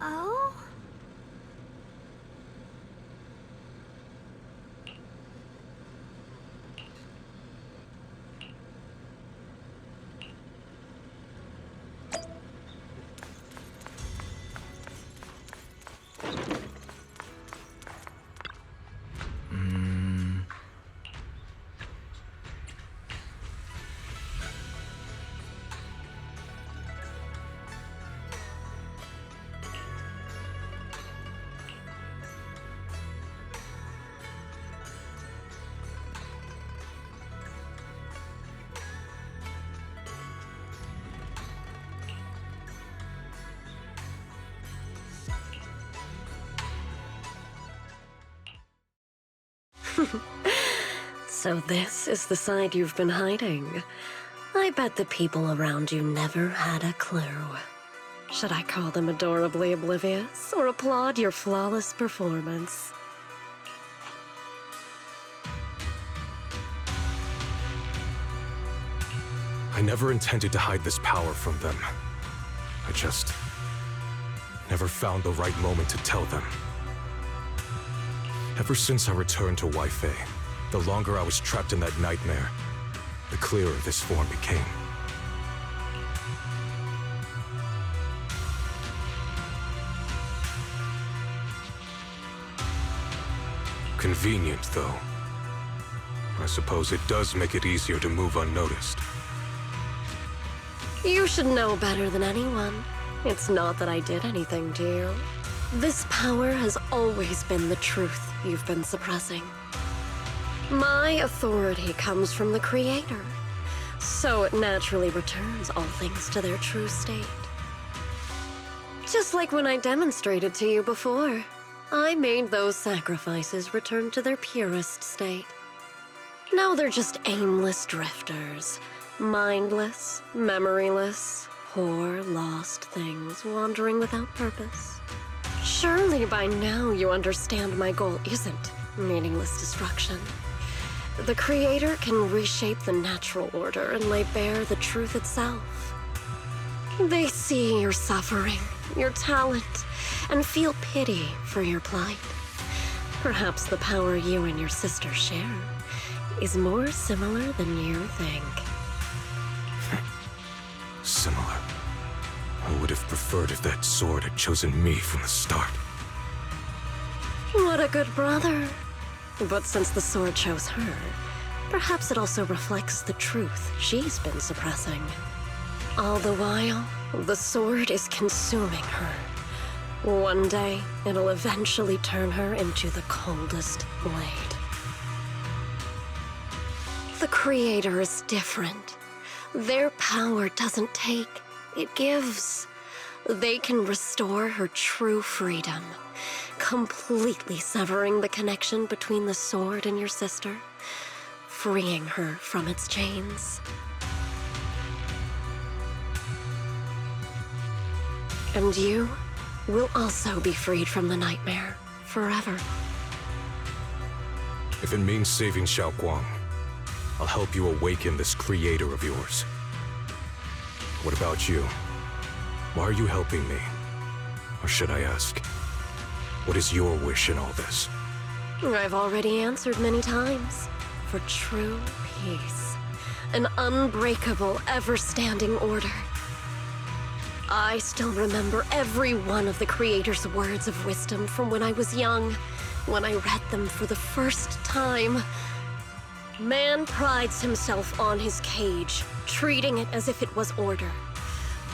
Oh? So this is the side you've been hiding. I bet the people around you never had a clue. Should I call them adorably oblivious, or applaud your flawless performance? I never intended to hide this power from them. I just never found the right moment to tell them. Ever since I returned to Wi-Fi, the longer I was trapped in that nightmare, the clearer this form became. Convenient, though. I suppose it does make it easier to move unnoticed. You should know better than anyone. It's not that I did anything to you. This power has always been the truth you've been suppressing. My authority comes from the Creator, so it naturally returns all things to their true state. Just like when I demonstrated to you before, I made those sacrifices return to their purest state. Now they're just aimless drifters, mindless, memoryless, poor, lost things wandering without purpose. Surely by now you understand my goal isn't meaningless destruction. The Creator can reshape the natural order and lay bare the truth itself. They see your suffering, your talent, and feel pity for your plight. Perhaps the power you and your sister share is more similar than you think. Similar. I would have preferred if that sword had chosen me from the start. What a good brother. But since the sword chose her, perhaps it also reflects the truth she's been suppressing. All the while, the sword is consuming her. One day, it'll eventually turn her into the coldest blade. The Creator is different. Their power doesn't take, it gives. They can restore her true freedom, completely severing the connection between the sword and your sister, freeing her from its chains. And you will also be freed from the nightmare forever. If it means saving Xiaoguang, I'll help you awaken this creator of yours. What about you? Why are you helping me? Or should I ask, what is your wish in all this? I've already answered many times. For true peace. An unbreakable, ever-standing order. I still remember every one of the Creator's words of wisdom from when I was young, when I read them for the first time. Man prides himself on his cage, treating it as if it was order.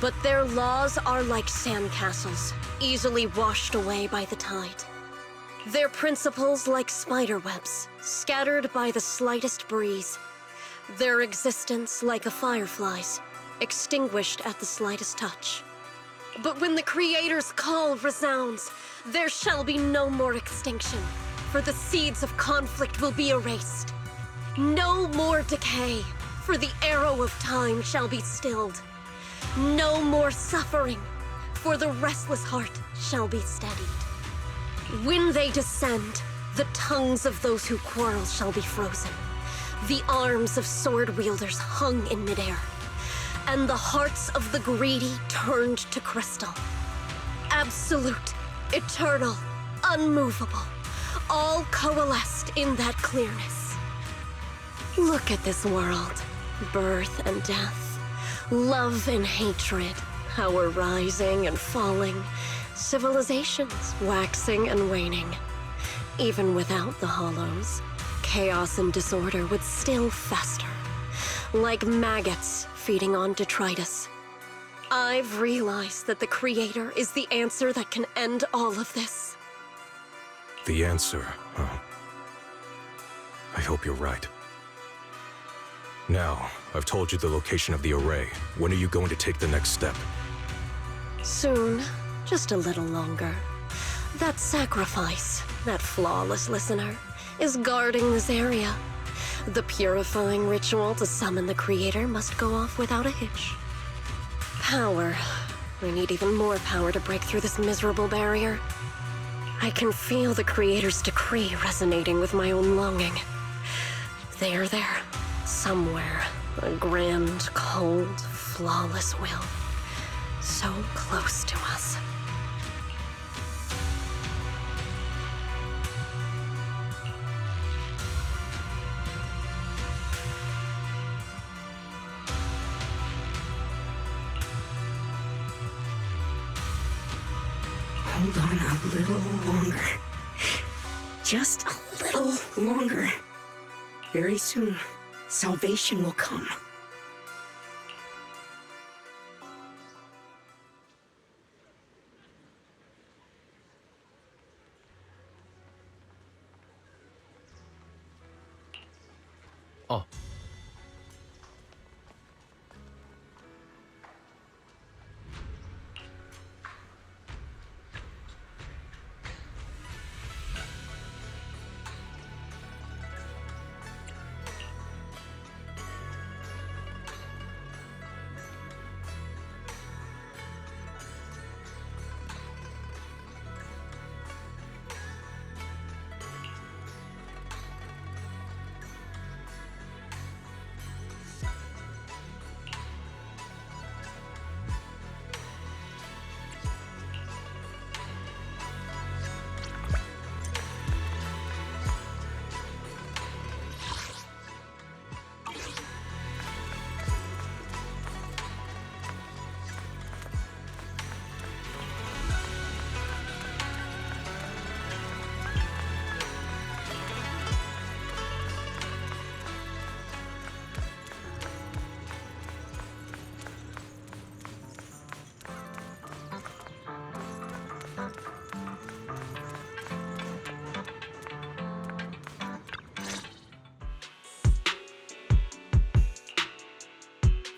But their laws are like sandcastles, easily washed away by the tide. Their principles like spiderwebs, scattered by the slightest breeze. Their existence like a firefly's, extinguished at the slightest touch. But when the Creator's call resounds, there shall be no more extinction, for the seeds of conflict will be erased. No more decay, for the arrow of time shall be stilled. No more suffering, for the restless heart shall be steadied. When they descend, the tongues of those who quarrel shall be frozen, the arms of sword wielders hung in midair, and the hearts of the greedy turned to crystal. absolute, eternal, unmovable, all coalesced in that clearness. Look at this world. Birth and death, love and hatred, how we're rising and falling, civilizations waxing and waning. Even without the hollows, chaos and disorder would still fester, like maggots feeding on detritus. I've realized that the Creator is the answer that can end all of this. The answer, huh? I hope you're right. Now, I've told you the location of the array. When are you going to take the next step? Soon, just a little longer. That sacrifice, that flawless listener, is guarding this area. The purifying ritual to summon the Creator must go off without a hitch. Power. I need even more power to break through this miserable barrier. I can feel the Creator's decree resonating with my own longing. They are there. Somewhere, a grand, cold, flawless will. So close to us. Hold on a little longer. Just a little longer. Very soon, salvation will come. Oh.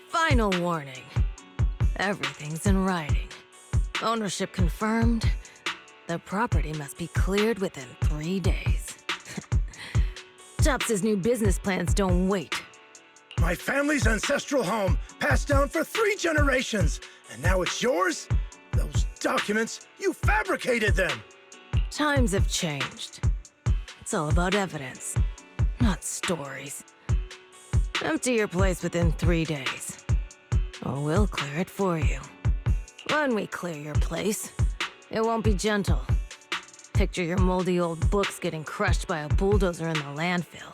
Final warning. Everything's in writing. Ownership confirmed. The property must be cleared within 3 days. Tubbs' new business plans don't wait. My family's ancestral home, passed down for 3 generations, and now it's yours? Those documents, you fabricated them! Times have changed. It's all about evidence, not stories. Empty your place within 3 days, or we'll clear it for you. When we clear your place, it won't be gentle. Picture your moldy old books getting crushed by a bulldozer in the landfill.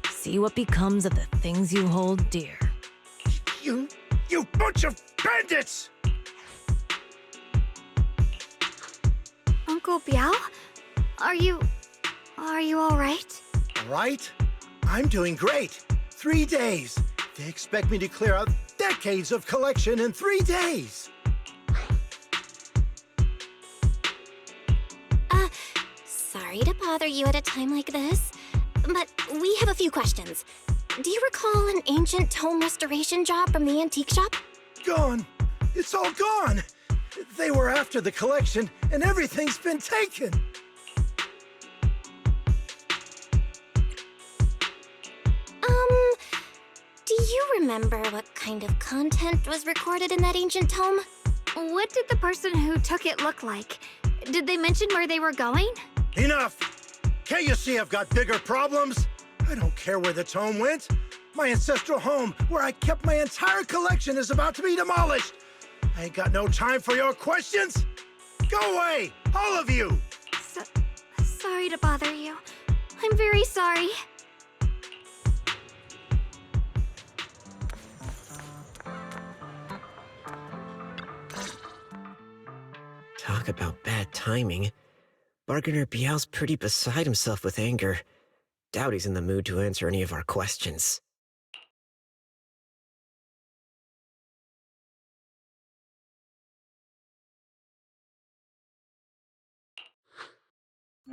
See what becomes of the things you hold dear. You bunch of bandits! Uncle Biao? Are you all right? Right? I'm doing great. 3 days. They expect me to clear out decades of collection in 3 days. Sorry to bother you at a time like this, but we have a few questions. Do you recall an ancient tome restoration job from the antique shop? Gone. It's all gone. They were after the collection, and everything's been taken. Do you remember what kind of content was recorded in that ancient tome? What did the person who took it look like? Did they mention where they were going? Enough! Can't you see I've got bigger problems? I don't care where the tome went. My ancestral home, where I kept my entire collection, is about to be demolished. I ain't got no time for your questions. Go away! All of you! Sorry to bother you. I'm very sorry. Talk about bad timing. Bargainer Biao's pretty beside himself with anger. Doubt he's in the mood to answer any of our questions.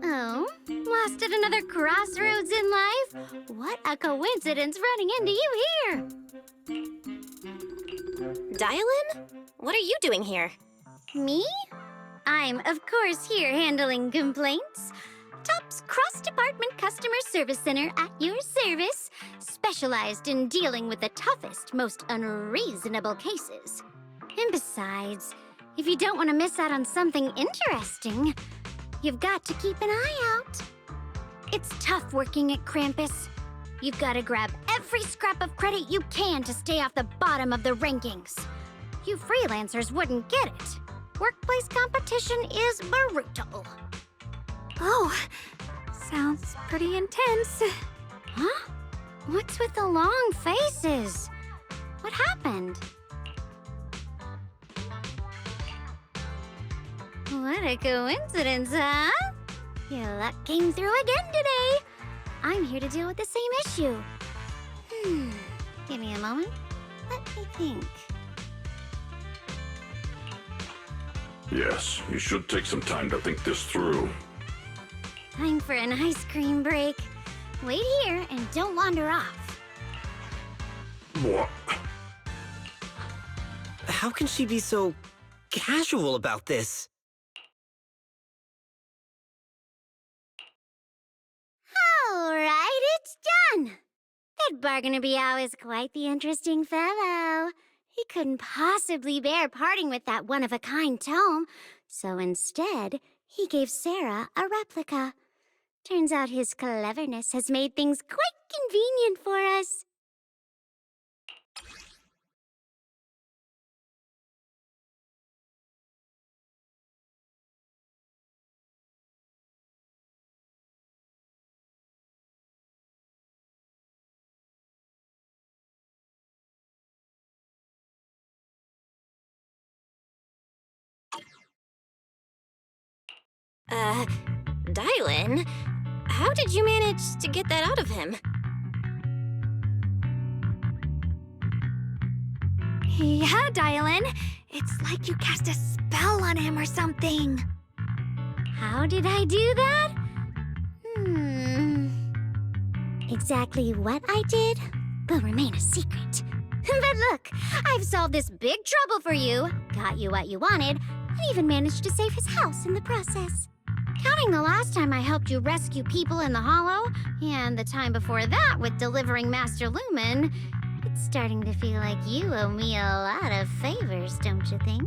Oh, lost at another crossroads in life? What a coincidence running into you here! Dylan? What are you doing here? Me? I'm, of course, here handling complaints. TOP's cross-department customer service center at your service, specialized in dealing with the toughest, most unreasonable cases. And besides, if you don't want to miss out on something interesting, you've got to keep an eye out. It's tough working at Krampus. You've got to grab every scrap of credit you can to stay off the bottom of the rankings. You freelancers wouldn't get it. Workplace competition is brutal. Oh, sounds pretty intense. Huh? What's with the long faces? What happened? What a coincidence, huh? Your luck came through again today. I'm here to deal with the same issue. Give me a moment. Let me think. Yes, you should take some time to think this through. Time for an ice cream break. Wait here and don't wander off. What? How can she be so casual about this? All right, it's done. That Bargainer Biao is quite the interesting fellow. He couldn't possibly bear parting with that one-of-a-kind tome, so instead, he gave Sarah a replica. Turns out his cleverness has made things quite convenient for us. Dylan? How did you manage to get that out of him? Yeah, Dylan. It's like you cast a spell on him or something. How did I do that? Exactly what I did will remain a secret. But look, I've solved this big trouble for you, got you what you wanted, and even managed to save his house in the process. Counting the last time I helped you rescue people in the Hollow, and the time before that with delivering Master Lumen, it's starting to feel like you owe me a lot of favors, don't you think?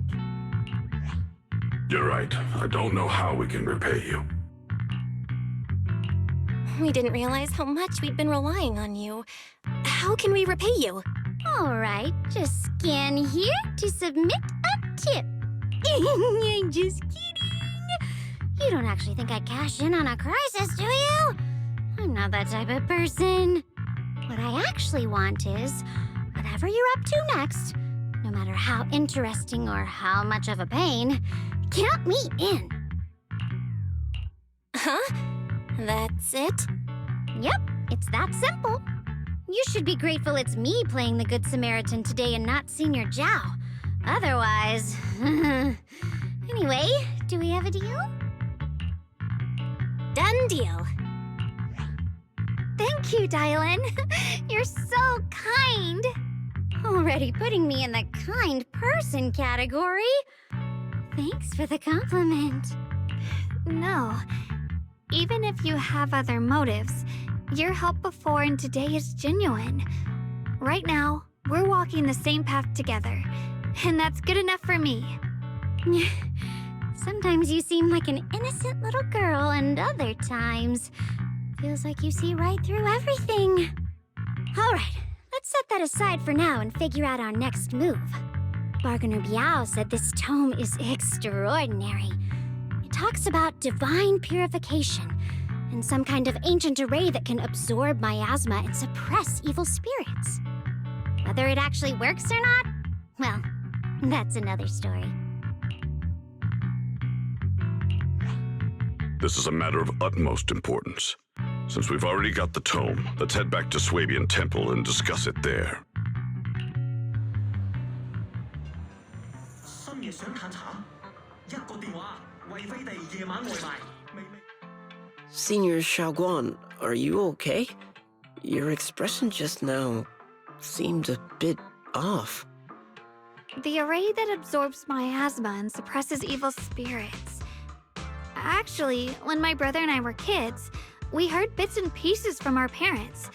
You're right. I don't know how we can repay you. We didn't realize how much we'd been relying on you. How can we repay you? All right, just scan here to submit a tip. I'm just kidding. You don't actually think I'd cash in on a crisis, do you? I'm not that type of person. What I actually want is, whatever you're up to next, no matter how interesting or how much of a pain, count me in. Huh? That's it? Yep, it's that simple. You should be grateful it's me playing the Good Samaritan today and not Senior Zhao. Otherwise... Anyway, do we have a deal? Done deal. Thank you, Dylan. You're so kind. Already putting me in the kind person category. Thanks for the compliment. No. Even if you have other motives, your help before and today is genuine. Right now, we're walking the same path together, and that's good enough for me. Sometimes you seem like an innocent little girl, and other times, feels like you see right through everything. All right, let's set that aside for now and figure out our next move. Bargainer Biao said this tome is extraordinary. It talks about divine purification and some kind of ancient array that can absorb miasma and suppress evil spirits. Whether it actually works or not, well, that's another story. This is a matter of utmost importance. Since we've already got the tome, let's head back to Swabian Temple and discuss it there. Senior Xiaoguan, are you okay? Your expression just now seemed a bit off. The array that absorbs miasma and suppresses evil spirits. Actually, when my brother and I were kids, we heard bits and pieces from our parents.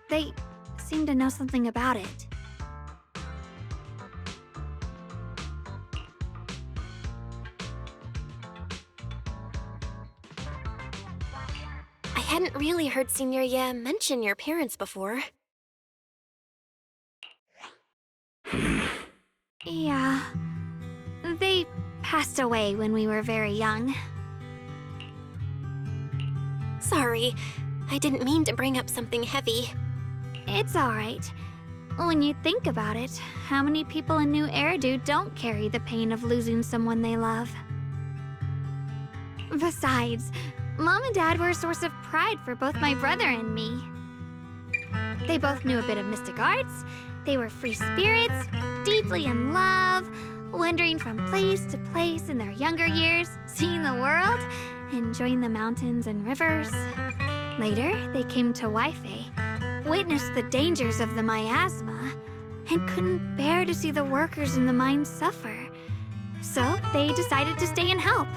They seemed to know something about it. I hadn't really heard Senior Ye mention your parents before. Yeah. They passed away when we were very young. Sorry, I didn't mean to bring up something heavy. It's alright. When you think about it, how many people in New Eridu don't carry the pain of losing someone they love? Besides, Mom and Dad were a source of pride for both my brother and me. They both knew a bit of mystic arts, they were free spirits, deeply in love, wandering from place to place in their younger years, seeing the world, enjoying the mountains and rivers. Later, they came to Waifei, witnessed the dangers of the miasma, and couldn't bear to see the workers in the mines suffer. So they decided to stay and help.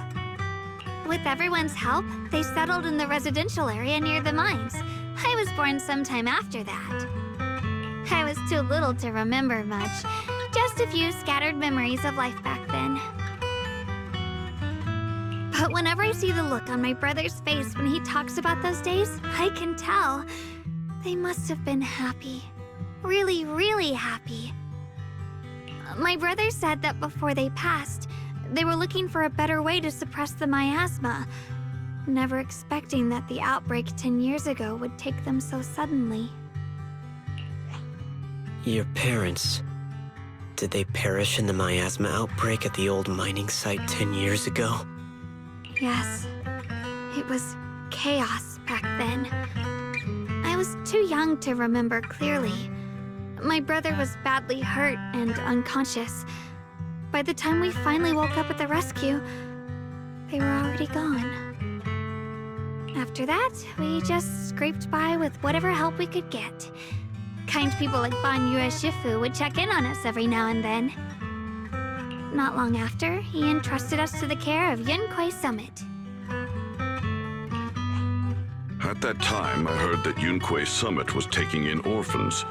With everyone's help, they settled in the residential area near the mines. I was born sometime after that. I was too little to remember much, just a few scattered memories of life back then. But whenever I see the look on my brother's face when he talks about those days, I can tell. They must have been happy. Really, really happy. My brother said that before they passed, they were looking for a better way to suppress the miasma, never expecting that the outbreak 10 years ago would take them so suddenly. Your parents, did they perish in the miasma outbreak at the old mining site 10 years ago? Yes. It was chaos back then. I was too young to remember clearly. My brother was badly hurt and unconscious. By the time we finally woke up at the rescue, they were already gone. After that, we just scraped by with whatever help we could get. Kind people like Ban Yue Shifu would check in on us every now and then. Not long after, he entrusted us to the care of Yunquei Summit. At that time, I heard that Yunquei Summit was taking in orphans.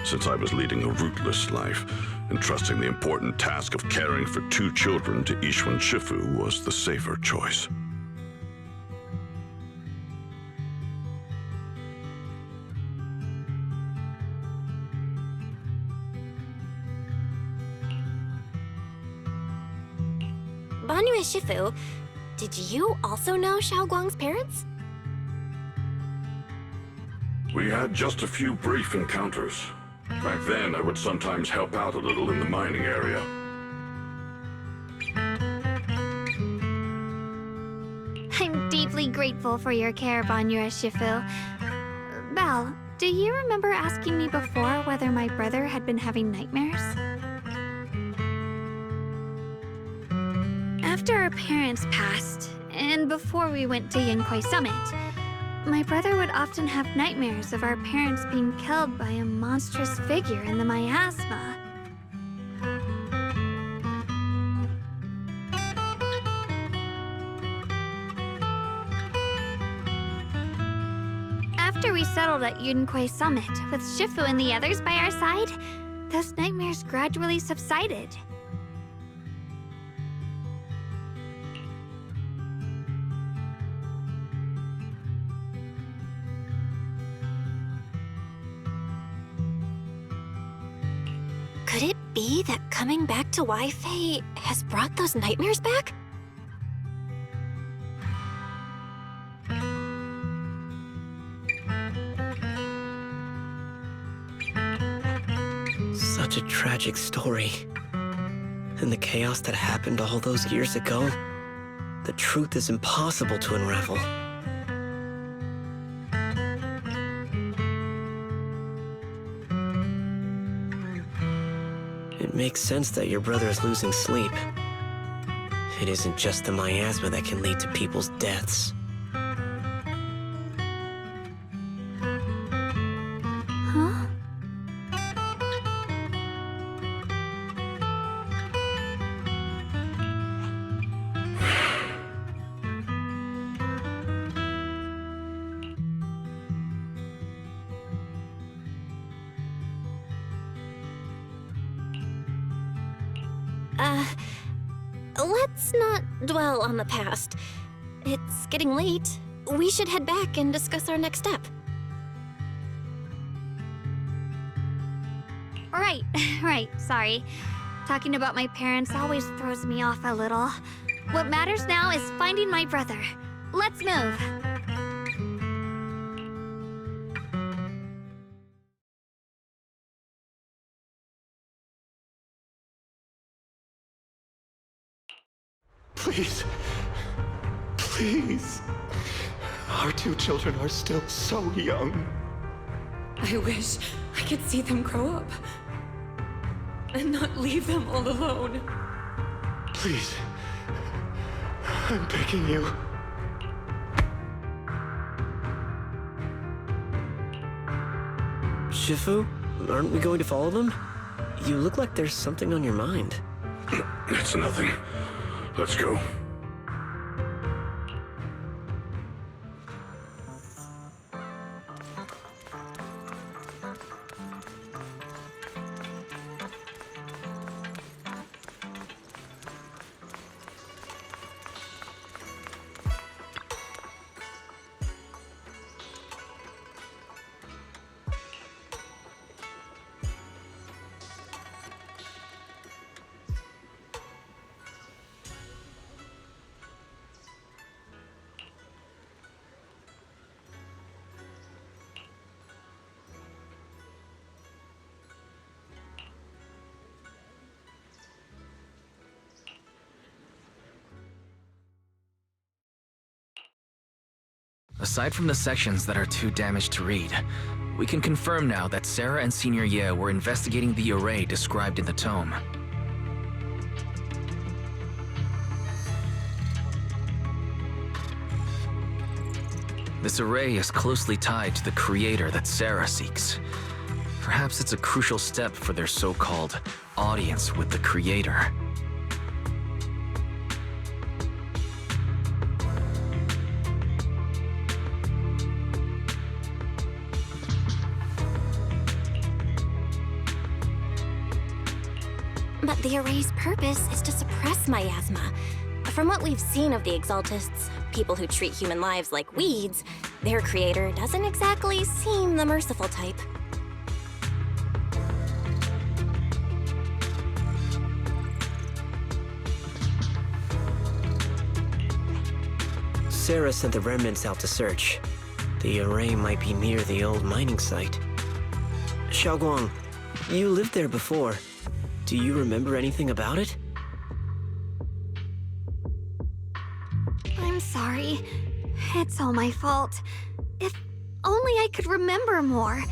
Since I was leading a rootless life, entrusting the important task of caring for 2 children to Ishwan Shifu was the safer choice. Banyu Shifu, did you also know Xiaoguang's parents? We had just a few brief encounters. Back then, I would sometimes help out a little in the mining area. I'm deeply grateful for your care, Ban Yue Shifu. Belle, do you remember asking me before whether my brother had been having nightmares? After our parents passed, and before we went to Yunquei Summit, my brother would often have nightmares of our parents being killed by a monstrous figure in the miasma. After we settled at Yunquei Summit, with Shifu and the others by our side, those nightmares gradually subsided. Could it be that coming back to Waifei has brought those nightmares back? tragic story. And the chaos that happened all those years ago, the truth is impossible to unravel. It makes sense that your brother is losing sleep. It isn't just the miasma that can lead to people's deaths. Huh? Let's not dwell on the past. It's getting late. We should head back and discuss our next step. Right, sorry. Talking about my parents always throws me off a little. What matters now is finding my brother. Let's move. Please. Please. Our two children are still so young. I wish I could see them grow up. And not leave them all alone. Please. I'm begging you. Shifu, aren't we going to follow them? You look like there's something on your mind. It's nothing. Let's go. Aside from the sections that are too damaged to read, we can confirm now that Sarah and Senior Ye were investigating the array described in the tome. This array is closely tied to the creator that Sarah seeks. Perhaps it's a crucial step for their so-called audience with the creator. But the array's purpose is to suppress miasma. From what we've seen of the Exaltists, people who treat human lives like weeds, their creator doesn't exactly seem the merciful type. Sarah sent the remnants out to search. The array might be near the old mining site. Xiaoguang, you lived there before. Do you remember anything about it? I'm sorry. It's all my fault. If only I could remember more.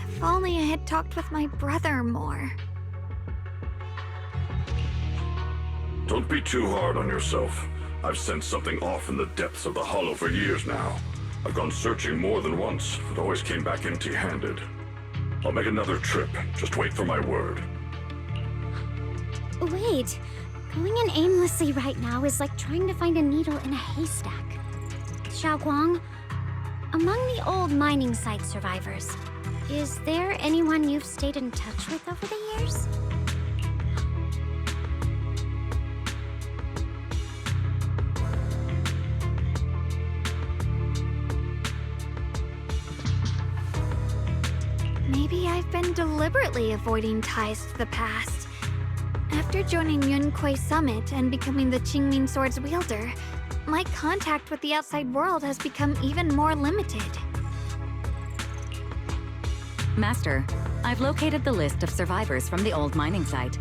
If only I had talked with my brother more. Don't be too hard on yourself. I've sensed something off in the depths of the hollow for years now. I've gone searching more than once, but always came back empty-handed. I'll make another trip. Just wait for my word. Wait. Going in aimlessly right now is like trying to find a needle in a haystack. Xiaoguang, among the old mining site survivors, is there anyone you've stayed in touch with over the years? Maybe I've been deliberately avoiding ties to the past. After joining Yunquei Summit and becoming the Qingming Sword's wielder, my contact with the outside world has become even more limited. Master, I've located the list of survivors from the old mining site.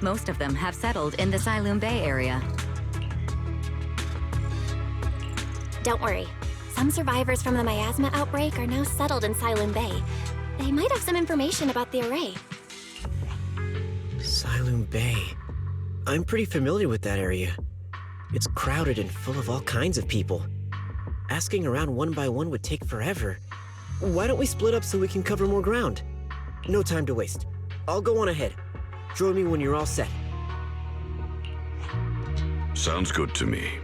Most of them have settled in the Siloon Bay area. Don't worry. Some survivors from the miasma outbreak are now settled in Siloon Bay. They might have some information about the array. Siloon Bay. I'm pretty familiar with that area. It's crowded and full of all kinds of people. Asking around one by one would take forever. Why don't we split up so we can cover more ground? No time to waste. I'll go on ahead. Join me when you're all set. Sounds good to me.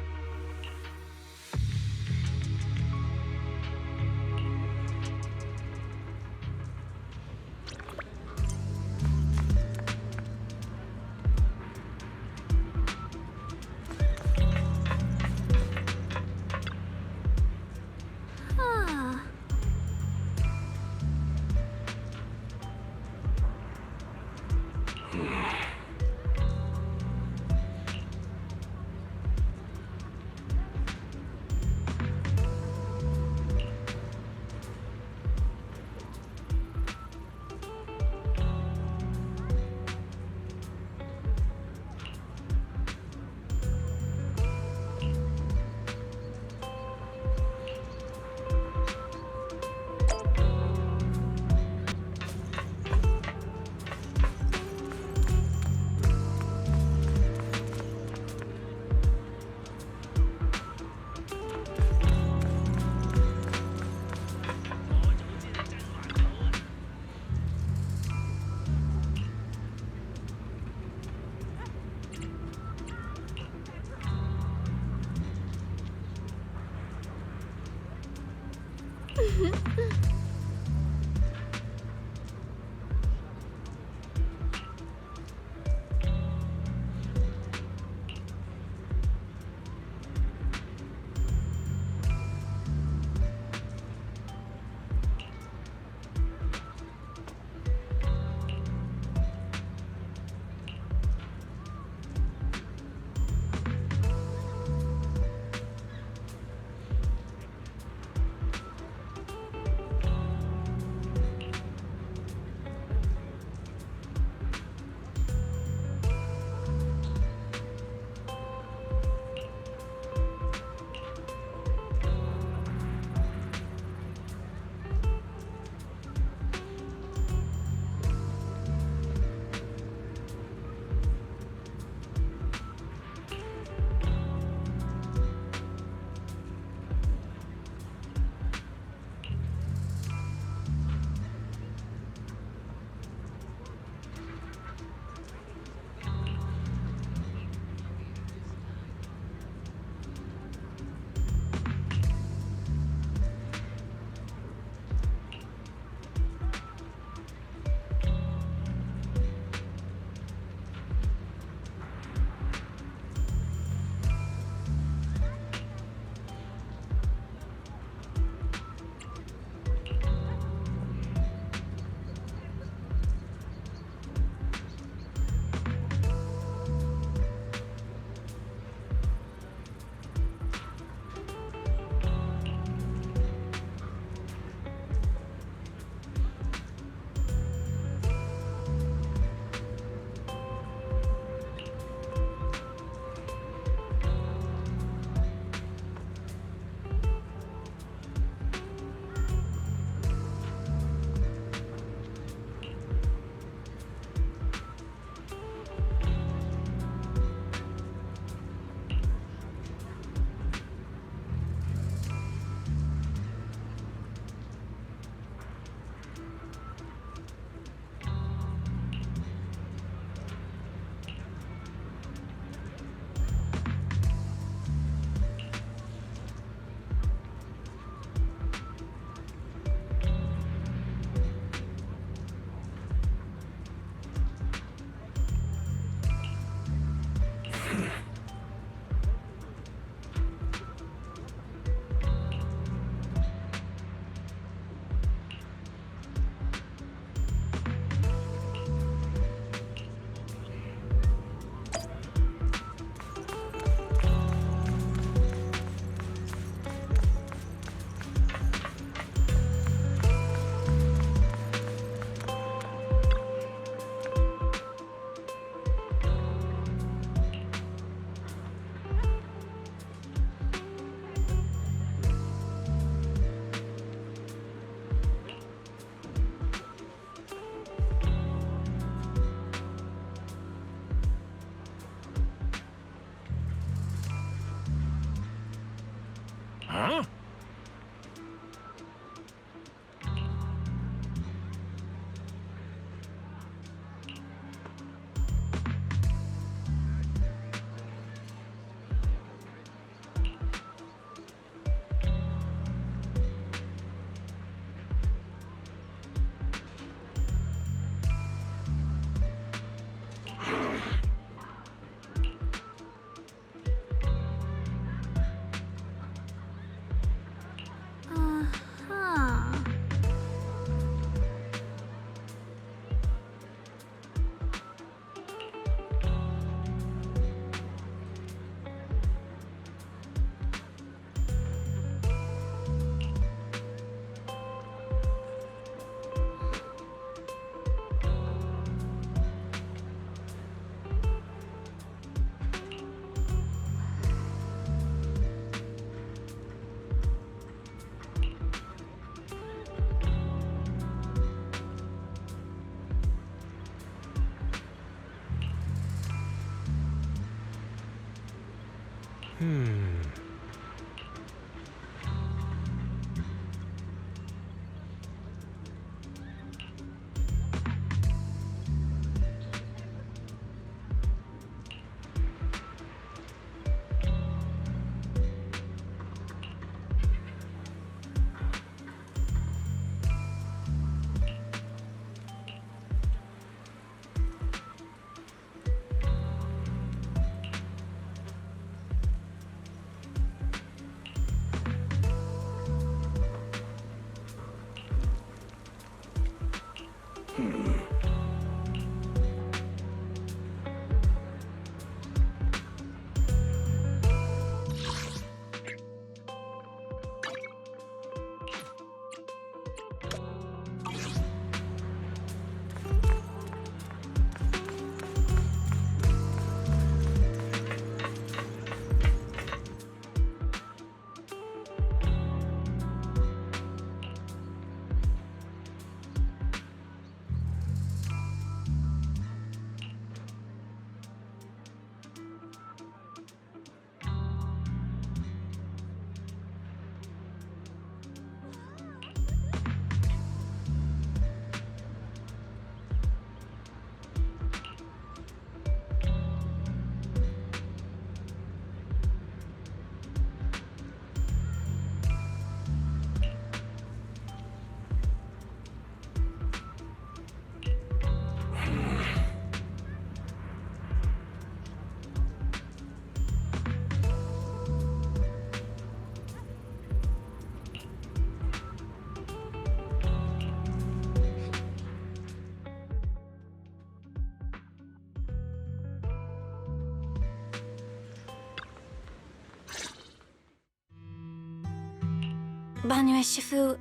Banue Shifu,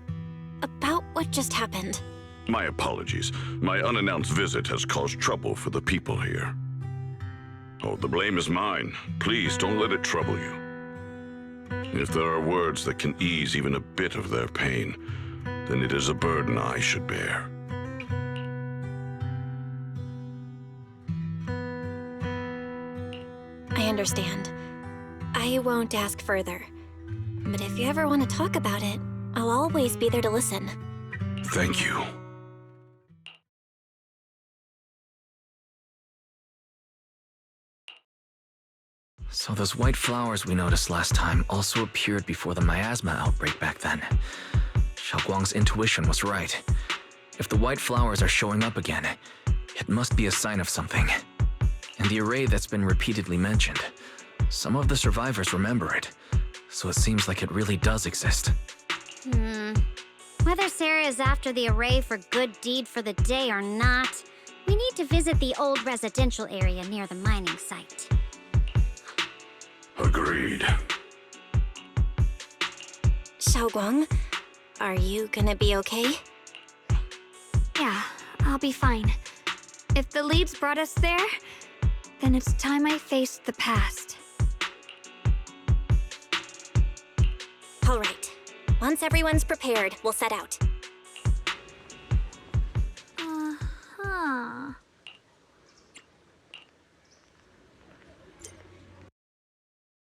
about what just happened. My apologies. My unannounced visit has caused trouble for the people here. Oh, the blame is mine. Please don't let it trouble you. If there are words that can ease even a bit of their pain, then it is a burden I should bear. I understand. I won't ask further. But if you ever want to talk about it, I'll always be there to listen. Thank you. So those white flowers we noticed last time also appeared before the miasma outbreak back then. Xiaoguang's intuition was right. If the white flowers are showing up again, it must be a sign of something. And the array that's been repeatedly mentioned, some of the survivors remember it, so it seems like it really does exist. Whether Sarah is after the array for good deed for the day or not, we need to visit the old residential area near the mining site. Agreed. Xiaoguang, are you gonna be okay? Yeah, I'll be fine. If the leads brought us there, then it's time I faced the past. All right. Once everyone's prepared, we'll set out. Uh-huh.